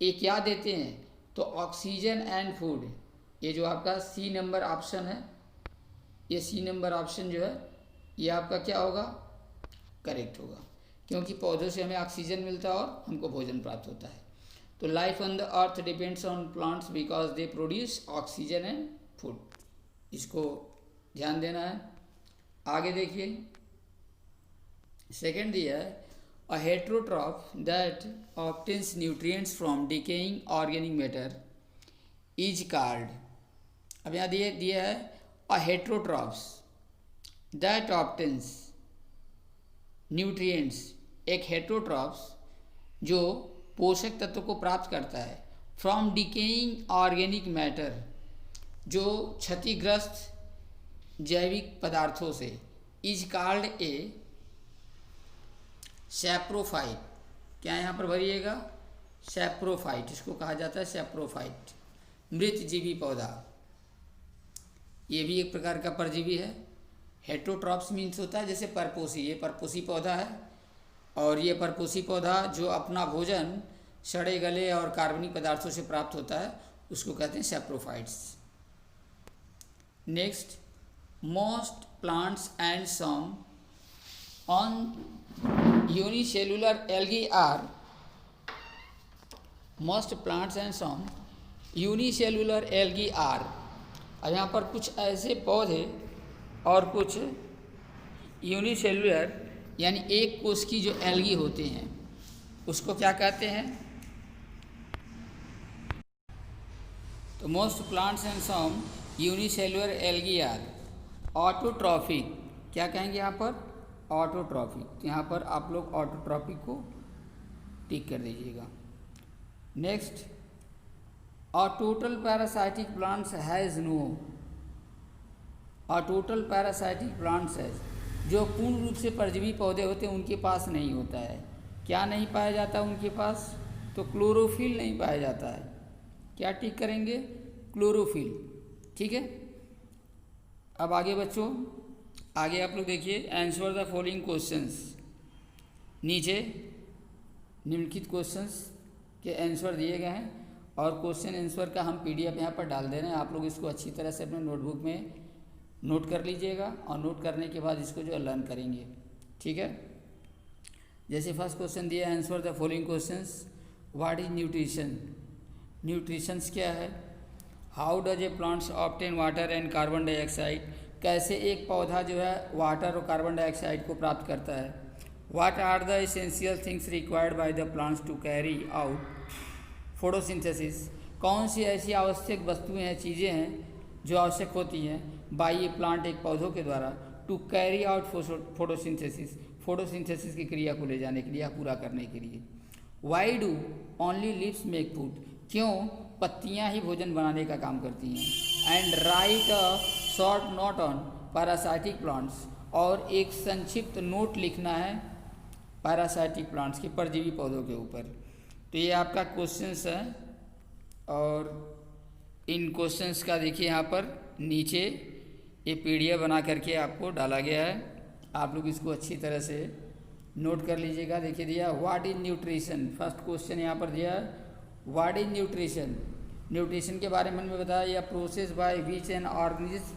ये क्या देते हैं? तो ऑक्सीजन एंड फूड। ये जो आपका सी नंबर ऑप्शन है, ये सी नंबर ऑप्शन जो है ये आपका क्या होगा? करेक्ट होगा, क्योंकि पौधों से हमें ऑक्सीजन मिलता है और हमको भोजन प्राप्त होता है। तो life on the earth depends on plants because they produce oxygen and food, इसको ध्यान देना है। आगे देखिए, सेकेंड दिया है a heterotroph that obtains nutrients from decaying organic matter is called, अब यहाँ दिया है a heterotrophs that obtains nutrients, एक heterotrophs जो पोषक तत्व को प्राप्त करता है from decaying organic matter, जो क्षतिग्रस्त जैविक पदार्थों से इज कॉल्ड ए सैप्रोफाइट। क्या यहाँ पर भरिएगा? सैप्रोफाइट, इसको कहा जाता है सैप्रोफाइट, मृत जीवी पौधा। ये भी एक प्रकार का परजीवी है। हेटरोट्रॉप्स मीन्स होता है जैसे परपोसी, ये परपोसी पौधा है, और ये परपोसी पौधा जो अपना भोजन सड़े गले और कार्बनिक पदार्थों से प्राप्त होता है उसको कहते हैं saprophytes. Next, most plants and some on unicellular algae are, most plants and some unicellular algae are. अब यहाँ पर कुछ ऐसे पौधे और कुछ यूनिसेलुलर यानी एक कोष की जो एल्गी होते हैं उसको क्या कहते हैं? तो most plants and some unicellular algae are autotrophic. क्या कहेंगे यहाँ पर? ऑटोट्रॉफिक। तो यहाँ पर आप लोग ऑटोट्रॉफिक को टिक कर दीजिएगा। Next, a total parasitic plants has no, a total parasitic plants has, जो पूर्ण रूप से परजीवी पौधे होते हैं उनके पास नहीं होता है। क्या नहीं पाया जाता उनके पास? तो क्लोरोफिल नहीं पाया जाता है। क्या टिक करेंगे? क्लोरोफिल। ठीक है। अब आगे बच्चों, आगे आप लोग देखिए, आंसर द फॉलोइंग क्वेश्चंस। नीचे निम्नलिखित क्वेश्चंस के आंसर दिए गए हैं और क्वेश्चन आंसर का हम पीडीएफ यहाँ पर डाल दे रहे हैं। आप लोग इसको अच्छी तरह से अपने नोटबुक में नोट कर लीजिएगा और नोट करने के बाद इसको जो लर्न करेंगे। ठीक है। जैसे फर्स्ट क्वेश्चन दिया, answer the following questions. What is nutrition? Nutritions क्या है? How does a plants obtain water and carbon dioxide? कैसे एक पौधा जो है वाटर और कार्बन डाइऑक्साइड को प्राप्त करता है? What are the essential things required by the plants to carry out photosynthesis? कौन सी ऐसी आवश्यक वस्तुएं हैं, चीज़ें हैं जो आवश्यक होती हैं बाई ए प्लांट, एक पौधों के द्वारा, to carry out photosynthesis, photosynthesis की क्रिया को ले जाने के लिए या पूरा करने के लिए। Why do only leaves make food? क्यों पत्तियां ही भोजन बनाने का काम करती हैं? And right a short note on parasitic plants, और एक संक्षिप्त नोट लिखना है पैरासाइटिक प्लांट्स के, परजीवी पौधों के ऊपर। तो ये आपका क्वेश्चंस है और इन क्वेश्चंस का देखिए यहाँ पर नीचे ये पीडीएफ बना करके आपको डाला गया है। आप लोग इसको अच्छी तरह से नोट कर लीजिएगा। देखिए दिया, what is nutrition? First question यहाँ पर दिया है, व्हाट इज न्यूट्रिशन? न्यूट्रिशन के बारे में हमने बताया, या process by which an organism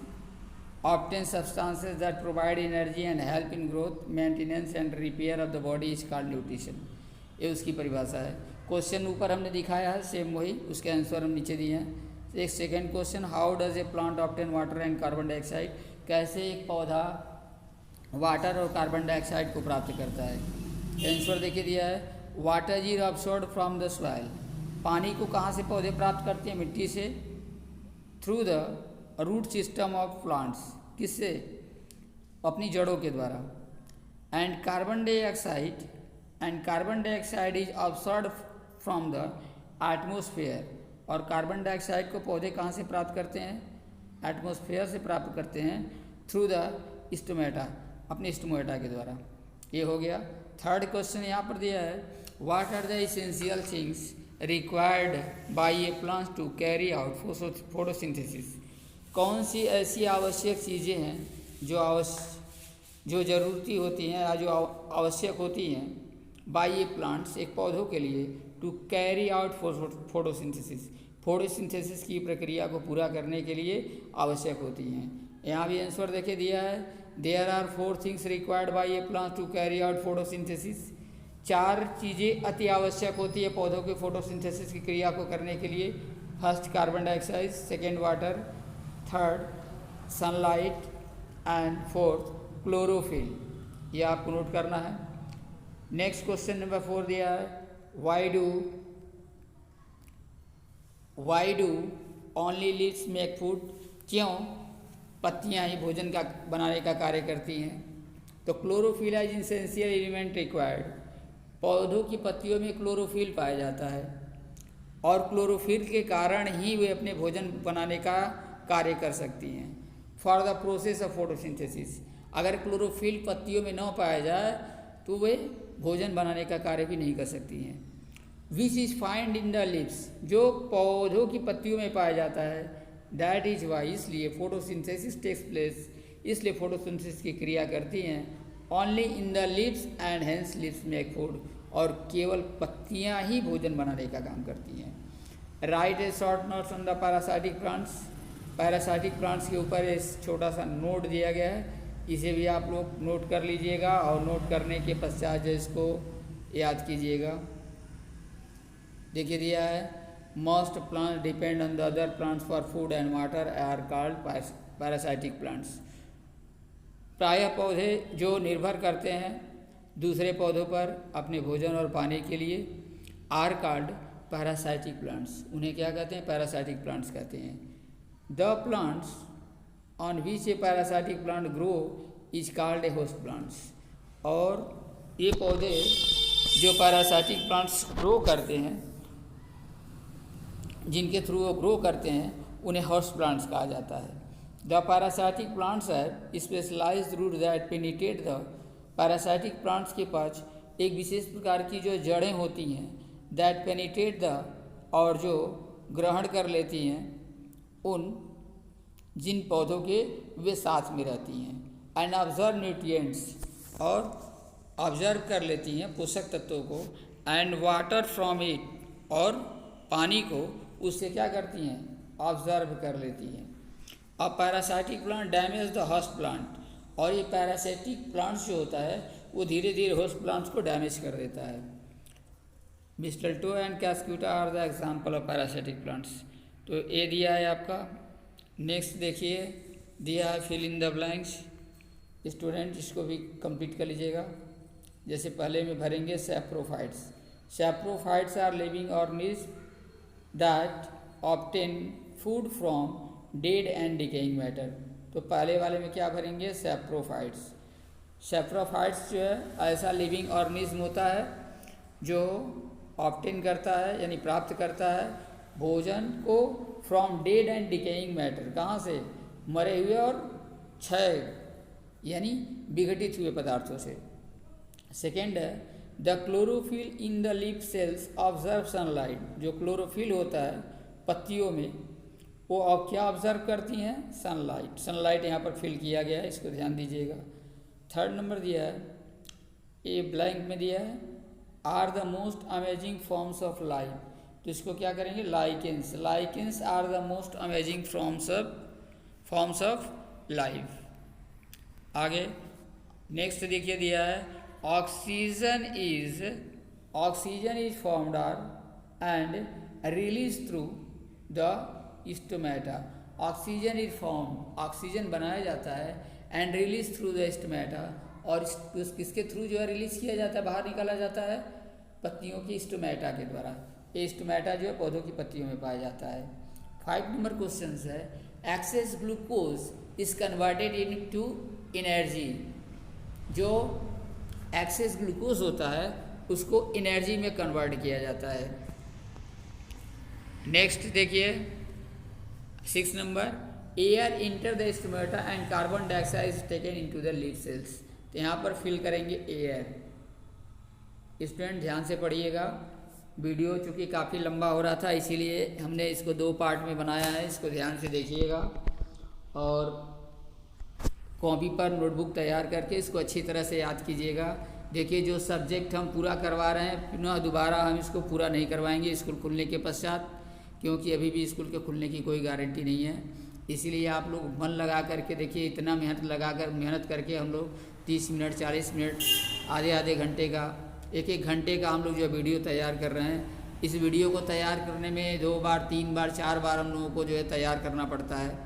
obtain substances that provide energy and help in growth, maintenance and repair of the body is called nutrition. ये उसकी परिभाषा है। क्वेश्चन ऊपर हमने दिखाया है सेम वही, उसके आंसर हम नीचे दिए हैं। एक second question, how does a plant obtain water and carbon dioxide? कैसे एक पौधा वाटर और कार्बन डाइऑक्साइड को प्राप्त करता है? आंसर देखिए दिया है, water is absorbed from the soil. पानी को कहाँ से पौधे प्राप्त करते हैं? मिट्टी से। Through the root system of plants, किससे? अपनी जड़ों के द्वारा। And carbon dioxide is absorbed from the atmosphere, और कार्बन डाइऑक्साइड को पौधे कहाँ से प्राप्त करते हैं? एटमोसफेयर से प्राप्त करते हैं, थ्रू द स्टोमेटा, अपने स्टोमेटा के द्वारा। ये हो गया। थर्ड क्वेश्चन यहाँ पर दिया है, what are the essential things required by a plant to carry out photosynthesis? कौन सी ऐसी आवश्यक चीज़ें हैं जो ज़रूरती होती हैं या जो आवश्यक होती हैं बाय ए प्लांट्स, एक पौधों के लिए, to carry out photosynthesis, photosynthesis की प्रक्रिया को पूरा करने के लिए आवश्यक होती हैं। यहाँ भी आंसर देखे दिया है, there are 4 things required by a plant to carry out photosynthesis. 4 चीज़ें अति आवश्यक होती है पौधों के फोटोसिंथेसिस की क्रिया को करने के लिए। First carbon dioxide, second water, third sunlight and fourth chlorophyll. ये आपको नोट करना है। नेक्स्ट क्वेश्चन नंबर 4 दिया है, why do only leaves make food? क्यों पत्तियां ही भोजन का बनाने का कार्य करती हैं? तो chlorophyll is essential element required. पौधों की पत्तियों में क्लोरोफिल पाया जाता है और क्लोरोफिल के कारण ही वे अपने भोजन बनाने का कार्य कर सकती हैं। For the process of photosynthesis, अगर क्लोरोफिल पत्तियों में न पाया जाए तो वे भोजन बनाने का कार्य भी नहीं कर सकती हैं। Which is find in the leaves, जो पौधों की पत्तियों में पाया जाता है, दैट इज वाई, इसलिए फोटोसिंथेसिस टेक्स प्लेस, इसलिए फोटोसिंथेसिस की क्रिया करती हैं only in the leaves and hence leaves make food, और केवल पत्तियां ही भोजन बनाने का काम करती हैं। Right A short notes on the parasitic plants, parasitic plants के ऊपर इस छोटा सा नोट दिया गया है, इसे भी आप लोग नोट कर लीजिएगा और नोट करने के पश्चात जो इसको याद कीजिएगा। देखिए दिया है, most plants depend on the other plants for food and water are called parasitic plants. प्रायः पौधे जो निर्भर करते हैं दूसरे पौधों पर अपने भोजन और पानी के लिए, आर कॉल्ड पैरासाइटिक प्लांट्स, उन्हें क्या कहते हैं, पैरासाइटिक प्लांट्स कहते हैं। The plants on which A parasitic plant grow is called a host plants, और ये पौधे जो पैरासाइटिक प्लांट्स ग्रो करते हैं, जिनके थ्रू वो ग्रो करते हैं, उन्हें होस्ट प्लांट्स कहा जाता है। The parasitic plants have specialised root that penetrate the, parasitic plants के पास एक विशेष प्रकार की जो जड़ें होती हैं, दैट पेनिट्रेट द, और जो ग्रहण कर लेती हैं उन जिन पौधों के वे साथ में रहती हैं, एंड ऑब्जर्व न्यूट्रिएंट्स, और ऑब्जर्व कर लेती हैं पोषक तत्वों को, एंड वाटर फ्रॉम इट, और पानी को उससे क्या करती हैं, ऑब्जर्व कर लेती हैं। अब parasitic plant damage the host plant, और ये पैरासाइटिक प्लांट्स जो होता है वो धीरे धीरे होस्ट प्लांट्स को डैमेज कर देता है। Mistletoe and cuscuta are the example of parasitic plants. तो ये दिया है आपका। नेक्स्ट देखिए दिया है fill in the blanks. Student इसको भी कंप्लीट कर लीजिएगा। जैसे पहले में भरेंगे saprophytes. Saprophytes are living organism that obtain food from dead and decaying matter. तो पहले वाले में क्या भरेंगे, सैप्रोफाइट्स। सैप्रोफाइट्स जो है ऐसा लिविंग ऑर्गेनिज्म होता है जो ऑब्टेन करता है यानी प्राप्त करता है भोजन को from dead and decaying matter. कहाँ से, मरे हुए और क्षय यानी विघटित हुए पदार्थों से। सेकेंड है the chlorophyll in the leaf cells observe sunlight. जो क्लोरोफिल होता है पत्तियों में वो अब क्या ऑब्जर्व करती हैं, सनलाइट। सनलाइट यहाँ पर फिल किया गया है, इसको ध्यान दीजिएगा। थर्ड नंबर दिया है, ए ब्लैंक में दिया है are the most amazing forms of life. तो इसको क्या करेंगे, lichens. Lichens are the most amazing forms of life. आगे नेक्स्ट देखिए दिया है oxygen is formed are and release through the stomata. Oxygen is form, oxygen बनाया जाता है and release through the stomata, और किसके थ्रू जो है रिलीज किया जाता है, बाहर निकाला जाता है, पत्तियों की स्टोमेटा के द्वारा। ये स्टोमेटा जो है पौधों की पत्तियों में पाया जाता है। 5 नंबर क्वेश्चन है access glucose is converted into energy. जो एक्सेस ग्लूकोज होता है उसको एनर्जी में कन्वर्ट किया जाता है। नेक्स्ट देखिए 6 number air enter the stomata and carbon dioxide is taken into the leaf cells. तो यहाँ पर फिल करेंगे एयर। स्टूडेंट ध्यान से पढ़िएगा, वीडियो चूँकि काफ़ी लंबा हो रहा था इसीलिए हमने इसको 2 पार्ट में बनाया है, इसको ध्यान से देखिएगा और कॉपी पर नोटबुक तैयार करके इसको अच्छी तरह से याद कीजिएगा। देखिए जो सब्जेक्ट हम पूरा करवा रहे हैं पुनः दोबारा हम इसको पूरा नहीं करवाएंगे स्कूल खुलने के पश्चात, क्योंकि अभी भी स्कूल के खुलने की कोई गारंटी नहीं है। इसीलिए आप लोग मन लगा करके देखिए, इतना मेहनत करके हम लोग 30 मिनट 40 मिनट आधे घंटे का 1 घंटे का हम लोग जो वीडियो तैयार कर रहे हैं। इस वीडियो को तैयार करने में 2 बार 3 बार 4 बार हम लोगों को जो है तैयार करना पड़ता है।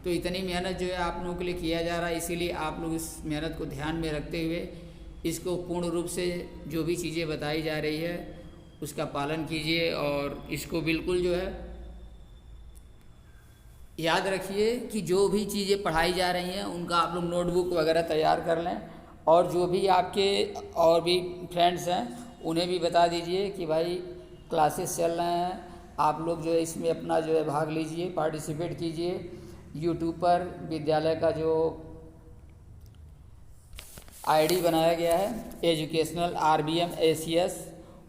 तो इतनी मेहनत जो है आप लोगों के लिए किया जा रहा है, इसीलिए आप लोग इस मेहनत को ध्यान में रखते हुए इसको पूर्ण रूप से जो भी चीज़ें बताई जा रही है उसका पालन कीजिए और इसको बिल्कुल जो है याद रखिए कि जो भी चीज़ें पढ़ाई जा रही हैं उनका आप लोग नोटबुक वगैरह तैयार कर लें, और जो भी आपके और भी फ्रेंड्स हैं उन्हें भी बता दीजिए कि भाई क्लासेस चल रहे हैं, आप लोग जो है इसमें अपना जो है भाग लीजिए, पार्टिसिपेट कीजिए। यूट्यूब पर विद्यालय का जो आईडी बनाया गया है एजुकेशनल RBM ACS,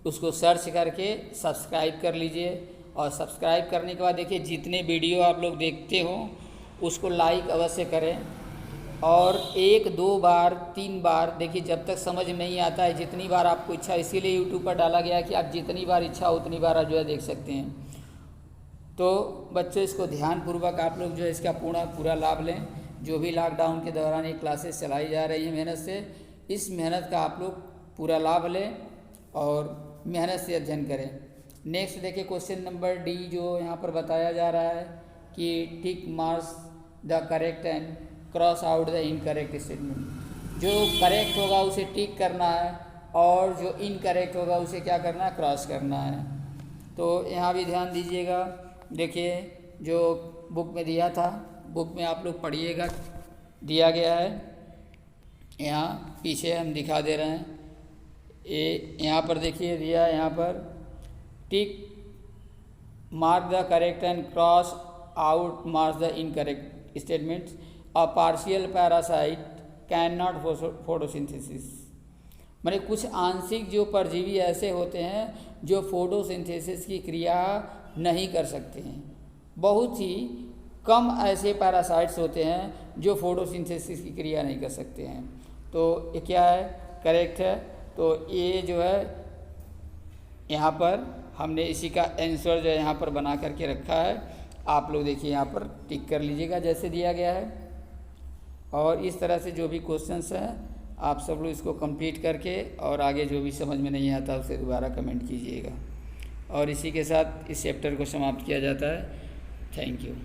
उसको सर्च करके सब्सक्राइब कर लीजिए। और सब्सक्राइब करने के बाद देखिए जितने वीडियो आप लोग देखते हो उसको लाइक अवश्य करें। और 1, 2 बार 3 बार देखिए, जब तक समझ नहीं आता है, जितनी बार आपको इच्छा, इसीलिए यूट्यूब पर डाला गया है कि आप जितनी बार इच्छा उतनी बार आप जो है देख सकते हैं। तो बच्चों इसको ध्यानपूर्वक आप लोग जो है इसका पूरा लाभ लें। जो भी लॉकडाउन के दौरान ये क्लासेस चलाई जा रही हैं मेहनत से, इस मेहनत का आप लोग पूरा लाभ लें और मेहनत से अध्ययन करें। नेक्स्ट देखिए क्वेश्चन नंबर D जो यहाँ पर बताया जा रहा है कि टिक marks the correct and cross out the incorrect statement. जो करेक्ट होगा उसे टिक करना है और जो इनकरेक्ट होगा उसे क्या करना है, क्रॉस करना है। तो यहाँ भी ध्यान दीजिएगा। देखिए जो बुक में दिया था, बुक में आप लोग पढ़िएगा, दिया गया है, यहाँ पीछे हम दिखा दे रहे हैं। यहाँ पर देखिए दिया है, यहाँ पर tick mark the correct and cross out marks the incorrect statements. A partial parasite can not photosynthesis. माने कुछ आंशिक जो परजीवी ऐसे होते हैं जो फोटोसिंथेसिस की क्रिया नहीं कर सकते हैं। बहुत ही कम ऐसे पैरासाइट्स होते हैं जो फोटोसिंथेसिस की क्रिया नहीं कर सकते हैं। तो ये क्या है, करेक्ट है। तो ये जो है यहाँ पर हमने इसी का आंसर जो है यहाँ पर बना करके रखा है। आप लोग देखिए यहाँ पर टिक कर लीजिएगा जैसे दिया गया है। और इस तरह से जो भी क्वेश्चंस हैं आप सब लोग इसको कंप्लीट करके और आगे जो भी समझ में नहीं आता उसे दोबारा कमेंट कीजिएगा। और इसी के साथ इस चैप्टर को समाप्त किया जाता है। Thank you.